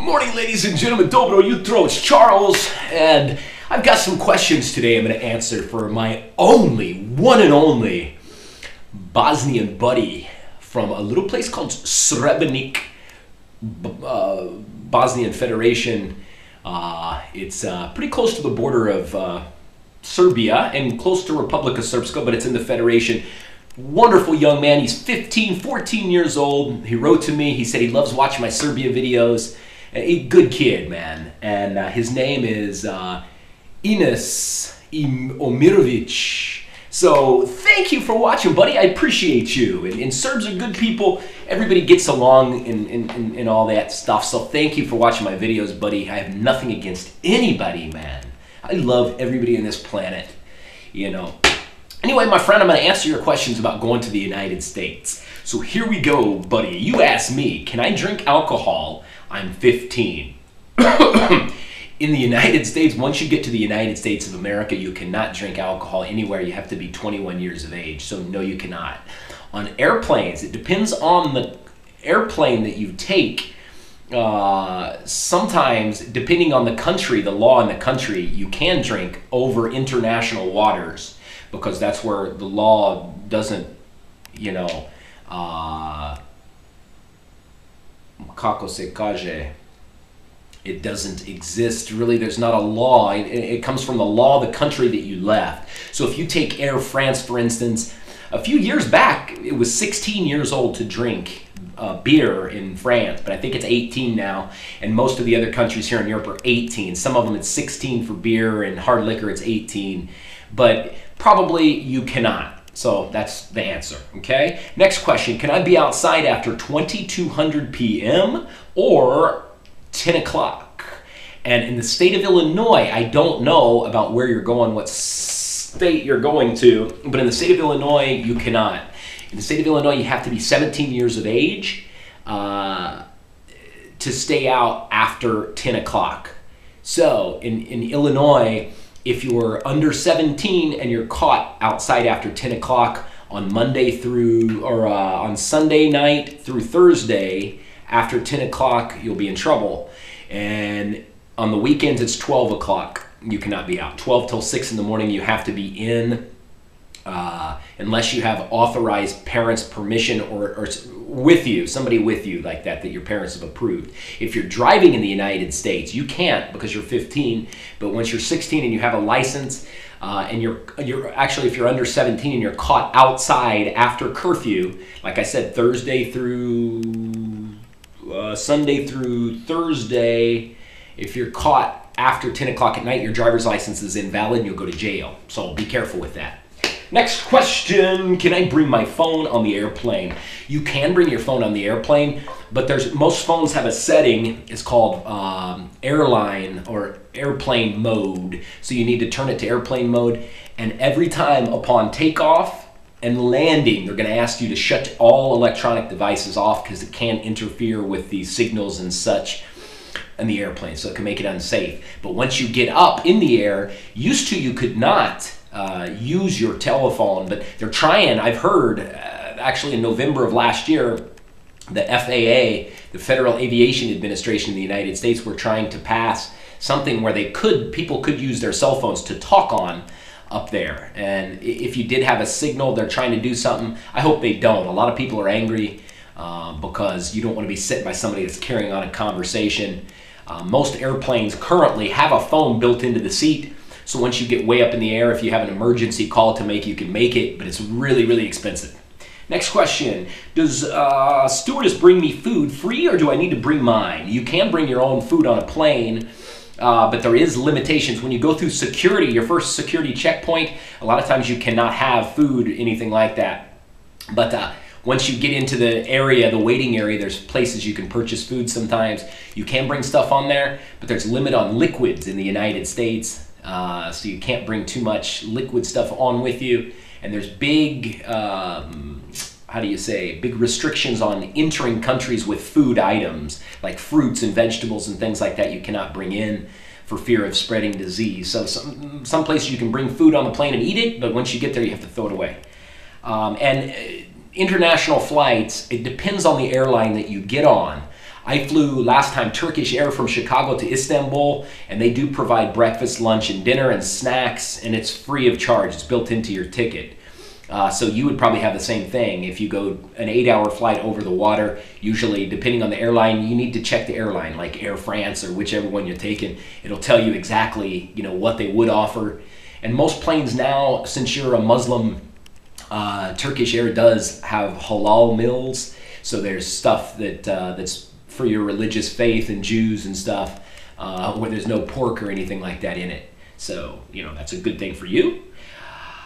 morning, ladies and gentlemen. Dobro Jutro, it's Charles, and I've got some questions today I'm going to answer for my one and only Bosnian buddy from a little place called Srebrenik, Bosnian Federation. It's pretty close to the border of Serbia and close to Republika Srpska, but it's in the Federation. Wonderful young man. He's 14 years old. He wrote to me. He said he loves watching my Serbia videos. A good kid, man. And his name is Ines Omirovic. So thank you for watching, buddy. I appreciate you. And Serbs are good people. Everybody gets along and all that stuff. So thank you for watching my videos, buddy. I have nothing against anybody, man. I love everybody on this planet, you know. Anyway, my friend, I'm going to answer your questions about going to the United States. So here we go, buddy. You asked me, can I drink alcohol? I'm 15. In the United States, once you get to the United States of America, you cannot drink alcohol anywhere. You have to be 21 years of age. So no, you cannot. On airplanes, it depends on the airplane that you take. Sometimes, depending on the country, the law in the country, you can drink over international waters, because that's where the law doesn't, you know, kako se kaže, it doesn't exist. Really, there's not a law. It comes from the law of the country that you left. So if you take Air France, for instance, a few years back, it was 16 years old to drink beer in France, but I think it's 18 now, and most of the other countries here in Europe are 18. Some of them it's 16 for beer, and hard liquor it's 18, but probably you cannot. So that's the answer, okay? Next question, can I be outside after 2200 p.m. or 10 o'clock? And in the state of Illinois, I don't know about where you're going, what state you're going to, but in the state of Illinois, you cannot. In the state of Illinois, you have to be 17 years of age to stay out after 10 o'clock. So in Illinois, if you're under 17 and you're caught outside after 10 o'clock on Monday through, or on Sunday night through Thursday, after 10 o'clock, you'll be in trouble. And on the weekends, it's 12 o'clock. You cannot be out. 12 till 6 in the morning, you have to be in, unless you have authorized parents' permission or with you, somebody with you like that your parents have approved. If you're driving in the United States, you can't because you're 15, but once you're 16 and you have a license, and you're actually, if you're under 17 and you're caught outside after curfew, like I said, Thursday through Sunday through Thursday, if you're caught after 10 o'clock at night, your driver's license is invalid and you'll go to jail. So be careful with that. Next question, can I bring my phone on the airplane? You can bring your phone on the airplane, but most phones have a setting, it's called airline or airplane mode. So you need to turn it to airplane mode, and every time upon takeoff and landing, they're gonna ask you to shut all electronic devices off because it can interfere with the signals and such in the airplane, so it can make it unsafe. But once you get up in the air, used to you could not use your telephone, but they're trying. I've heard actually in November of last year, the FAA, the Federal Aviation Administration in the United States, were trying to pass something where people could use their cell phones to talk on up there. And if you did have a signal, they're trying to do something. I hope they don't. A lot of people are angry because you don't want to be sitting by somebody that's carrying on a conversation. Most airplanes currently have a phone built into the seat. So once you get way up in the air, if you have an emergency call to make, you can make it, but it's really, really expensive. Next question, does stewardess bring me food free, or do I need to bring mine? You can bring your own food on a plane, but there is limitations. When you go through security, your first security checkpoint, a lot of times you cannot have food, anything like that. But once you get into the area, the waiting area, there's places you can purchase food sometimes. You can bring stuff on there, but there's a limit on liquids in the United States. So you can't bring too much liquid stuff on with you. And there's big, how do you say, big restrictions on entering countries with food items, like fruits and vegetables and things like that you cannot bring in for fear of spreading disease. So some places you can bring food on the plane and eat it, but once you get there, you have to throw it away. And international flights, it depends on the airline that you get on. I flew last time Turkish Air from Chicago to Istanbul, and they do provide breakfast, lunch, and dinner and snacks, and it's free of charge. It's built into your ticket. So you would probably have the same thing. If you go an 8-hour flight over the water, usually depending on the airline, you need to check the airline, like Air France or whichever one you're taking. It'll tell you exactly, you know, what they would offer. And most planes now, since you're a Muslim, Turkish Air does have halal meals. So there's stuff that that's for your religious faith and Jews and stuff, where there's no pork or anything like that in it. So, you know, that's a good thing for you.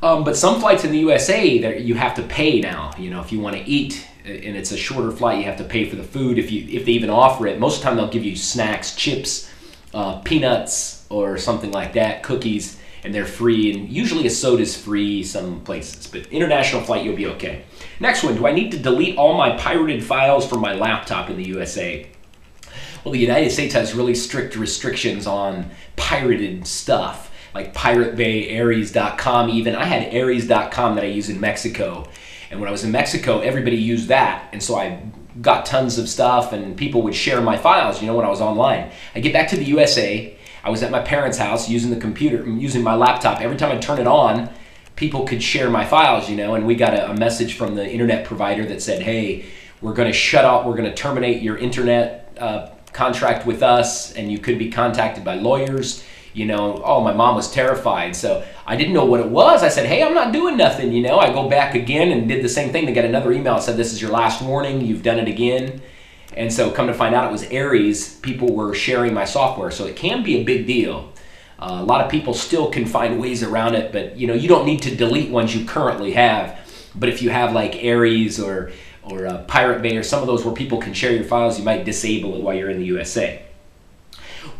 But some flights in the USA, you have to pay now. You know, if you want to eat and it's a shorter flight, you have to pay for the food. If they even offer it, most of the time they'll give you snacks, chips, peanuts, or something like that, cookies, and they're free. And usually a soda's free some places. But international flight, you'll be okay. Next one, do I need to delete all my pirated files from my laptop in the USA? Well, the United States has really strict restrictions on pirated stuff, like Pirate Bay, Aries.com even. I had Aries.com that I use in Mexico. And when I was in Mexico, everybody used that. And so I got tons of stuff and people would share my files, you know, when I was online. I get back to the USA. I was at my parents' house using the computer, using my laptop. Every time I turn it on, people could share my files, you know, and we got a message from the internet provider that said, hey, we're going to shut off, we're going to terminate your internet contract with us, and you could be contacted by lawyers. You know, oh, my mom was terrified. So I didn't know what it was. I said, hey, I'm not doing nothing, you know. I go back again and did the same thing. They got another email that said, this is your last warning. You've done it again. And so come to find out it was Aries. People were sharing my software. So it can be a big deal. A lot of people still can find ways around it. But, you know, you don't need to delete ones you currently have. But if you have like Aries or Pirate Bay or some of those where people can share your files, you might disable it while you're in the USA.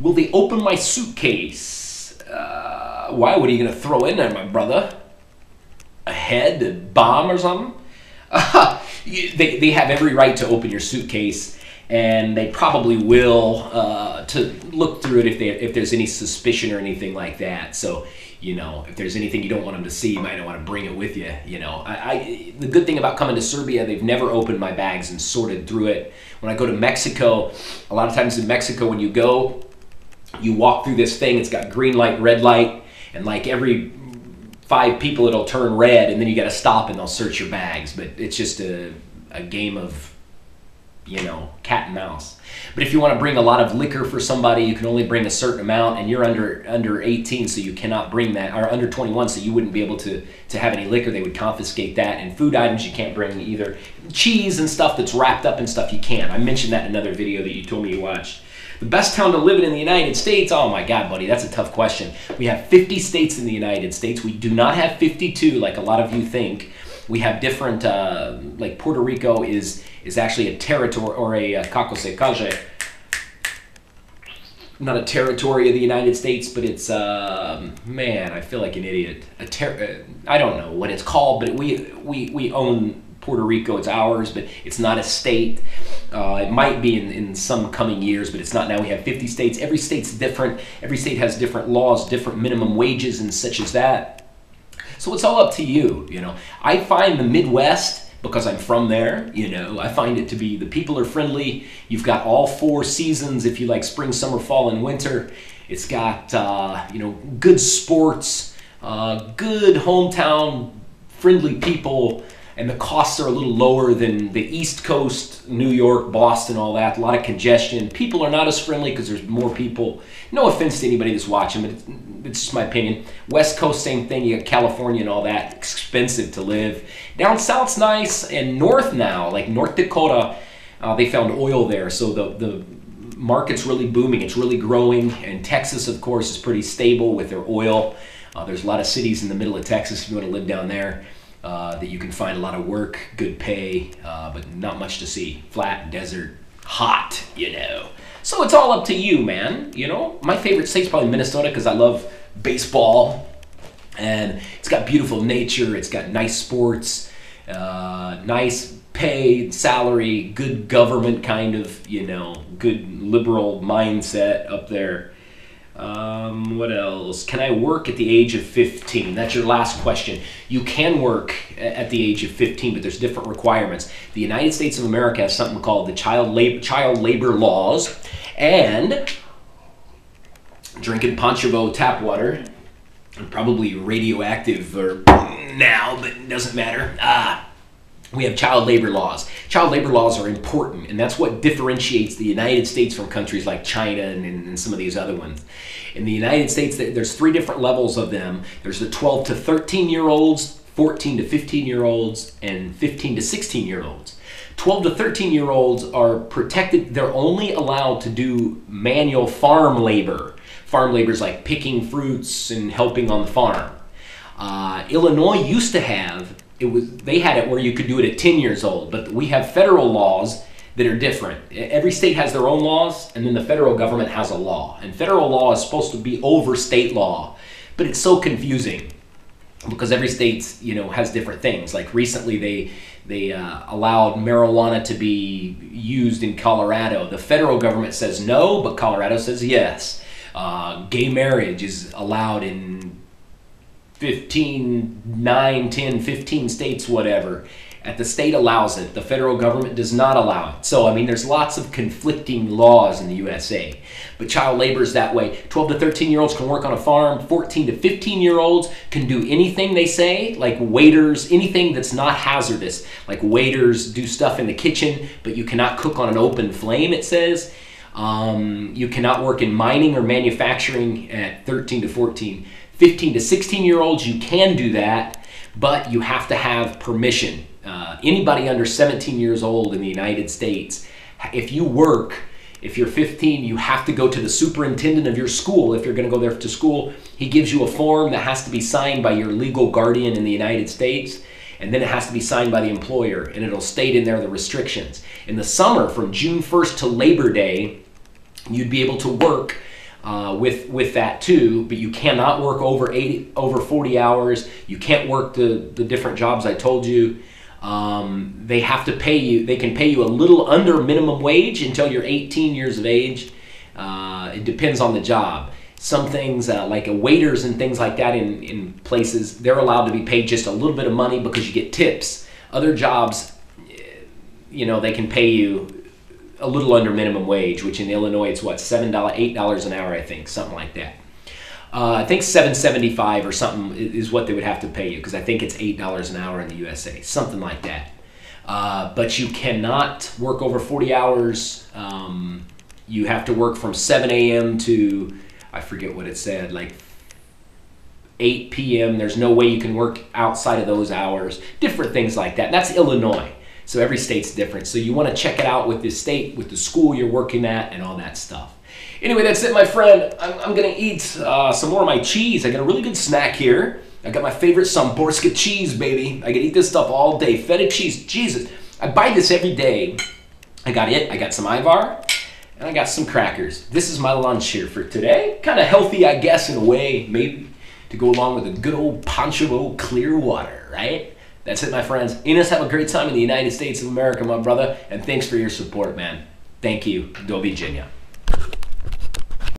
Will they open my suitcase? Why? What are you going to throw in there, my brother? A head, a bomb or something? They have every right to open your suitcase, and they probably will to look through it if there's any suspicion or anything like that. So, you know, if there's anything you don't want them to see, you might not want to bring it with you. You know, the good thing about coming to Serbia, they've never opened my bags and sorted through it. When I go to Mexico, a lot of times in Mexico, when you go, you walk through this thing, it's got green light, red light, and like every 5 people it'll turn red, and then you got to stop and they'll search your bags. But it's just a game of, you know, cat and mouse. But if you want to bring a lot of liquor for somebody, you can only bring a certain amount, and you're under 18, so you cannot bring that, or under 21, so you wouldn't be able to have any liquor. They would confiscate that. And food items you can't bring either. Cheese and stuff that's wrapped up in stuff you can. I mentioned that in another video that you told me you watched. The best town to live in the United States? Oh my God, buddy, that's a tough question. We have 50 states in the United States. We do not have 52 like a lot of you think. We have different, like Puerto Rico is actually a territory, or a kako se kaže, not a territory of the United States, but it's, man, I feel like an idiot. I don't know what it's called, but we own Puerto Rico. It's ours, but it's not a state. It might be in some coming years, but it's not now. We have 50 states. Every state's different. Every state has different laws, different minimum wages and such as that. So it's all up to you, you know. I find the Midwest, because I'm from there, you know, I find it to be, the people are friendly. You've got all 4 seasons if you like spring, summer, fall, and winter. It's got, you know, good sports, good hometown, friendly people, and the costs are a little lower than the East Coast, New York, Boston, all that. A lot of congestion. People are not as friendly because there's more people. No offense to anybody that's watching, but it's just my opinion. West Coast, same thing. You got California and all that. Expensive to live. Down south's nice, and north now, like North Dakota, they found oil there, so the market's really booming. It's really growing. And Texas, of course, is pretty stable with their oil. There's a lot of cities in the middle of Texas if you want to live down there. That you can find a lot of work, good pay, but not much to see. Flat, desert, hot, you know. So it's all up to you, man, you know. My favorite state's probably Minnesota because I love baseball. And it's got beautiful nature, it's got nice sports, nice pay, salary, good government kind of, you know, good liberal mindset up there. What else? Can I work at the age of 15? That's your last question. You can work at the age of 15, but there's different requirements. The United States of America has something called the child labor laws, and drinking Panchovo tap water, probably radioactive or now, but it doesn't matter. We have child labor laws. Child labor laws are important, and that's what differentiates the United States from countries like China and some of these other ones. In the United States, there's 3 different levels of them. There's the 12 to 13-year-olds, 14 to 15-year-olds, and 15 to 16-year-olds. 12 to 13-year-olds are protected. They're only allowed to do manual farm labor. Farm labor is like picking fruits and helping on the farm. Illinois used to have, they had it where you could do it at 10 years old, but we have federal laws that are different. Every state has their own laws, and then the federal government has a law. And federal law is supposed to be over state law, but it's so confusing because every state, has different things. Like recently, they allowed marijuana to be used in Colorado. The federal government says no, but Colorado says yes. Gay marriage is allowed in 9, 10, 15 states, whatever. The state allows it. The federal government does not allow it. So, there's lots of conflicting laws in the USA. But child labor is that way. 12 to 13-year-olds can work on a farm. 14 to 15-year-olds can do anything they say, like waiters, anything that's not hazardous. Like waiters do stuff in the kitchen, but you cannot cook on an open flame, it says. You cannot work in mining or manufacturing at 13 to 14. 15 to 16-year-olds, you can do that, but you have to have permission. Anybody under 17 years old in the United States, if you're 15, you have to go to the superintendent of your school. If you're going to go there to school, he gives you a form that has to be signed by your legal guardian in the United States, and then it has to be signed by the employer, and it'll state in there the restrictions. In the summer, from June 1st to Labor Day, you'd be able to work with that too, but you cannot work over 40 hours. You can't work the different jobs I told you. They have to pay you. They can pay you a little under minimum wage until you're 18 years of age. It depends on the job. Some things like waiters and things like that in places, they're allowed to be paid just a little bit of money because you get tips. Other jobs, they can pay you a little under minimum wage, which in Illinois it's what, $7, $8 an hour, I think, something like that. I think $7.75 or something is what they would have to pay you, because I think it's $8 an hour in the USA, something like that. But you cannot work over 40 hours. You have to work from 7 a.m. to, I forget what it said, like 8 p.m. There's no way you can work outside of those hours. Different things like that. And that's Illinois. So every state's different. So you want to check it out with the state, with the school you're working at, and all that stuff. Anyway, that's it, my friend. I'm going to eat some more of my cheese. I got a really good snack here. I got my favorite Samborska cheese, baby. I can eat this stuff all day. Feta cheese, Jesus. I buy this every day. I got it. I got some Ivar, and I got some crackers. This is my lunch here for today. Kind of healthy, I guess, in a way, maybe, to go along with a good old Panchovo clear water, right? That's it, my friends. Enos, have a great time in the United States of America, my brother, and thanks for your support, man. Thank you. Do widzenia.